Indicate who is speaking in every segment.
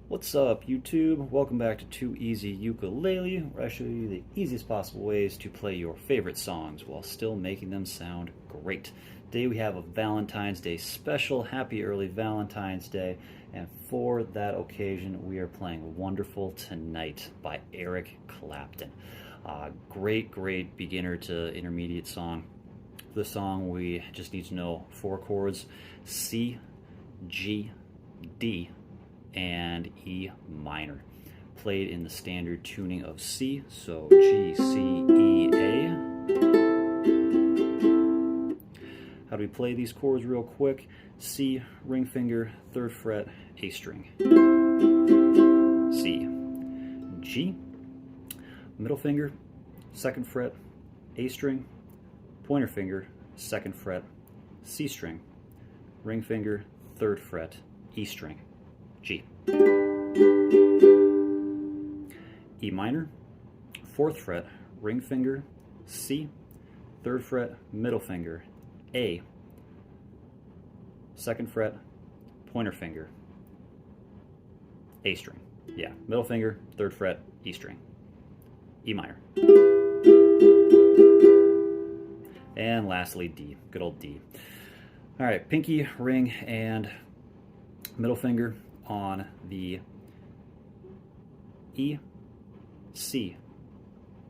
Speaker 1: What's up, YouTube? Welcome back to Too Easy Ukulele, where I show you the easiest possible ways to play your favorite songs while still making them sound great. Today we have a Valentine's Day special. Happy early Valentine's Day. And for that occasion, we are playing Wonderful Tonight by Eric Clapton. Great beginner to intermediate song. For the song, we just need to know 4 chords: C, G, D, and E minor, played in the standard tuning of C, so G, C, E, A. How do we play these chords real quick? C, ring finger, 3rd fret, A string. C. G, middle finger, 2nd fret, A string, pointer finger, 2nd fret, C string, ring finger, 3rd fret, E string. G. E minor, 4th fret, ring finger, C, 3rd fret, middle finger, A, 2nd fret, pointer finger, A string. Yeah, middle finger, 3rd fret, E string. E minor. And lastly, D. Good old D. All right, pinky, ring, and middle finger on the E, C,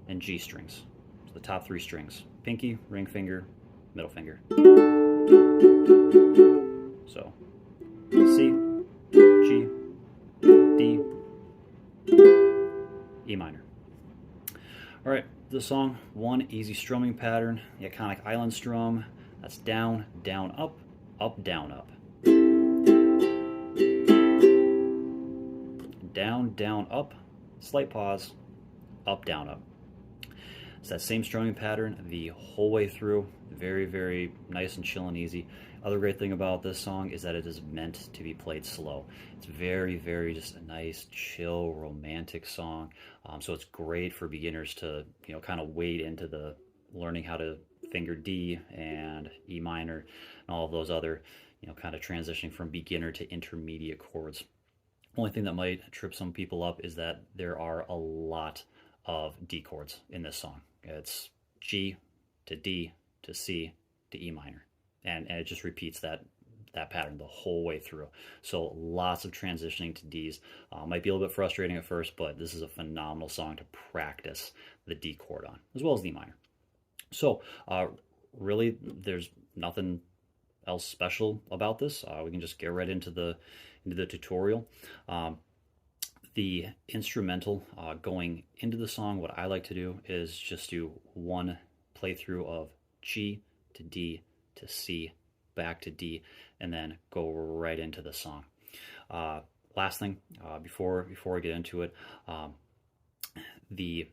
Speaker 1: and G strings. So the top 3 strings: pinky, ring finger, middle finger. So C, G, D, E minor. All right, the song, one easy strumming pattern, the iconic island strum. That's down, down, up, down, up. Down, down, up, slight pause, up, down, up. It's that same strumming pattern the whole way through. Very nice and chill and easy. Other great thing about this song is that it is meant to be played slow. It's very just a nice, chill, romantic song. So it's great for beginners to, kind of wade into the learning how to finger D and E minor and all of those other, kind of transitioning from beginner to intermediate chords. Only thing that might trip some people up is that there are a lot of D chords in this song. It's G to D to C to E minor, and it just repeats that pattern the whole way through. So lots of transitioning to Ds. Might be a little bit frustrating at first, but this is a phenomenal song to practice the D chord on, as well as the E minor. So really, there's nothing else special about this. We can just get right into the tutorial. The instrumental going into the song, what I like to do is just do one playthrough of G to D to C, back to D, and then go right into the song. Last thing, before I get into it, the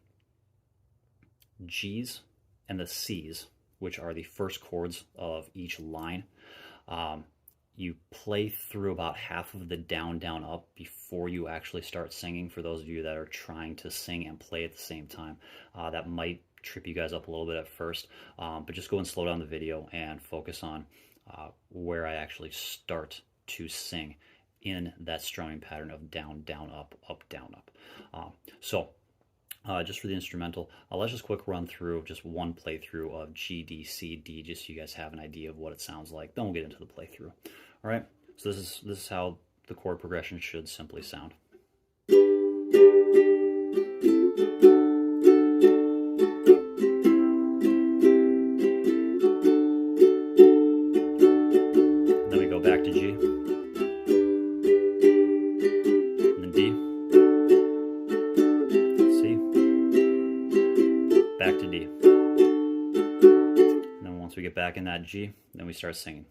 Speaker 1: G's and the C's, which are the first chords of each line, you play through about half of the down, down, up before you actually start singing. For those of you that are trying to sing and play at the same time, that might trip you guys up a little bit at first, but just go and slow down the video and focus on where I actually start to sing in that strumming pattern of down, down, up, down, up. Just for the instrumental, let's just quick run through just one playthrough of G, D, C, D, just so you guys have an idea of what it sounds like. Then we'll get into the playthrough. All right, so this is how the chord progression should simply sound. Then we go back to G, and then D, C, back to D. And then once we get back in that G, then we start singing.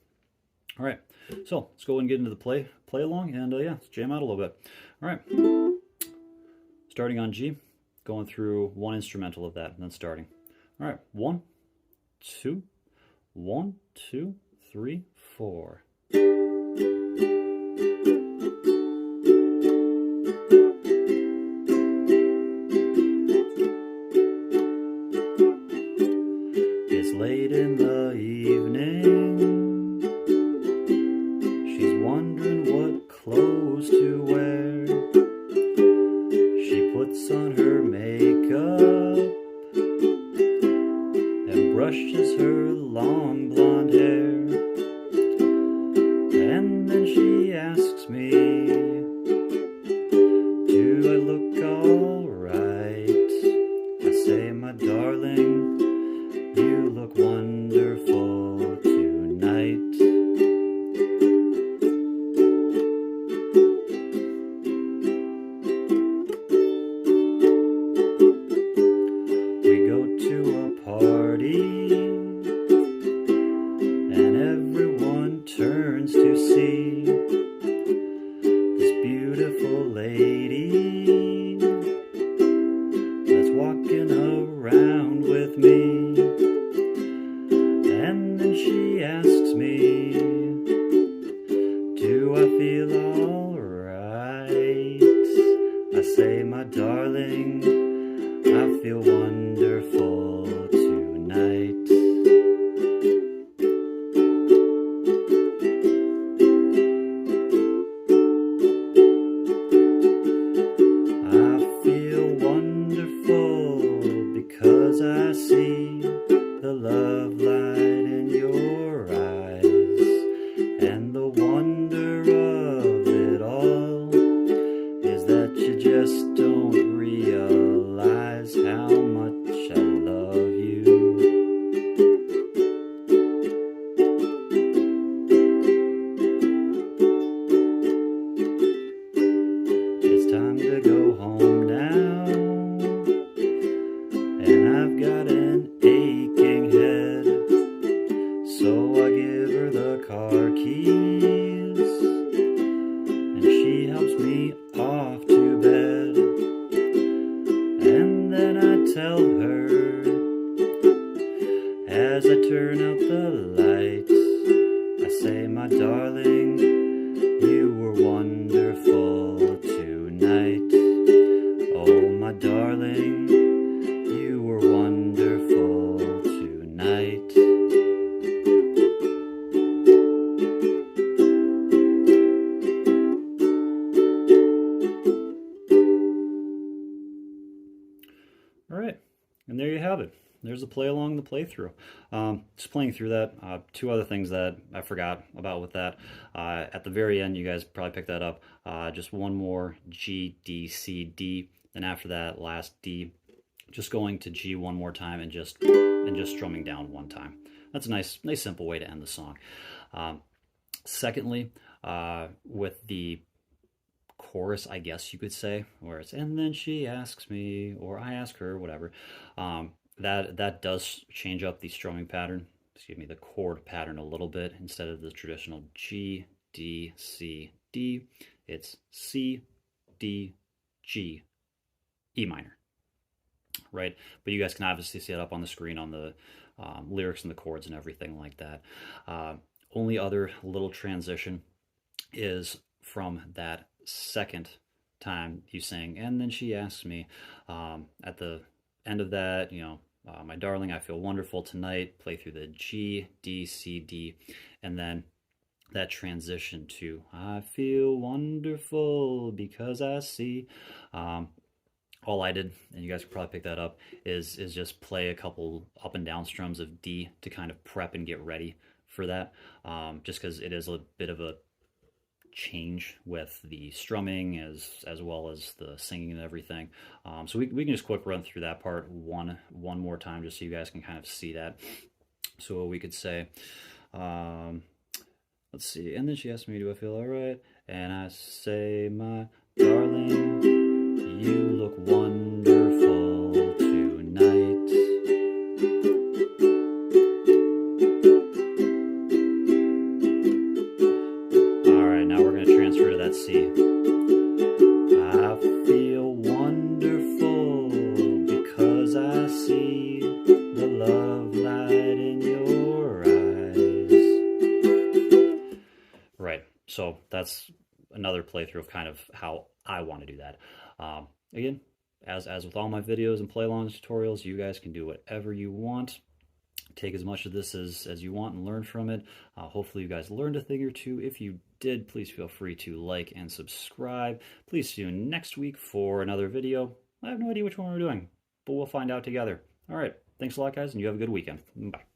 Speaker 1: All right, so let's go and get into the play along, and yeah, let's jam out a little bit. All right, starting on G, going through one instrumental of that, and then starting. All right, 1, 2, 1, 2, 3, 4. It's late in the evening. She's wondering what clothes to wear. asks me, do I look alright? I say, my darling, you look wonderful tonight. We go to a party and everyone turns to see this beautiful lady that's walking around with me. And then she asks me, do I feel alright? I say, my darling, I feel wonderful tonight. I feel wonderful because I see the love light in your eyes, and the wonder of it all is that you just don't realize how much I love you. It's time to go home now, and I've got an aching head, so I give her the car keys, and she helps me off to bed. And then I tell her, as I turn out the lights, I say, my darling, you were wonderful tonight. Oh, my darling, you were wonderful tonight. All right, and there you have it. There's a play along the playthrough. Just playing through that. Two other things that I forgot about with that. At the very end, you guys probably picked that up. Just one more G, D, C, D, and after that, last D. Just going to G one more time and just strumming down one time. That's a nice simple way to end the song. Secondly, with the chorus, I guess you could say, where it's and then she asks me, or I ask her, whatever. That does change up the strumming pattern, the chord pattern a little bit. Instead of the traditional G, D, C, D, it's C, D, G, E minor, right? But you guys can obviously see it up on the screen on the lyrics and the chords and everything like that. Only other little transition is from that second time you sang, and then she asks me, at the end of that, my darling, I feel wonderful tonight, play through the G, D, C, D, and then that transition to I feel wonderful because I see. All I did, and you guys can probably pick that up, is just play a couple up and down strums of D to kind of prep and get ready for that, just because it is a bit of a change with the strumming as well as the singing and everything. So we can just quick run through that part one more time just so you guys can kind of see that. So we could say, let's see, and then she asked me, do I feel all right? And I say, my darling, you look wonderful tonight. All right, now we're going to transfer to that C. I feel wonderful because I see the love light in your eyes. Right, so that's another playthrough of kind of how I want to do that. Again, as with all my videos and play-alongs tutorials, you guys can do whatever you want. Take as much of this as you want and learn from it. Hopefully you guys learned a thing or two. If you did, please feel free to like and subscribe. Please tune next week for another video. I have no idea which one we're doing, but we'll find out together. All right, thanks a lot, guys, and you have a good weekend. Bye.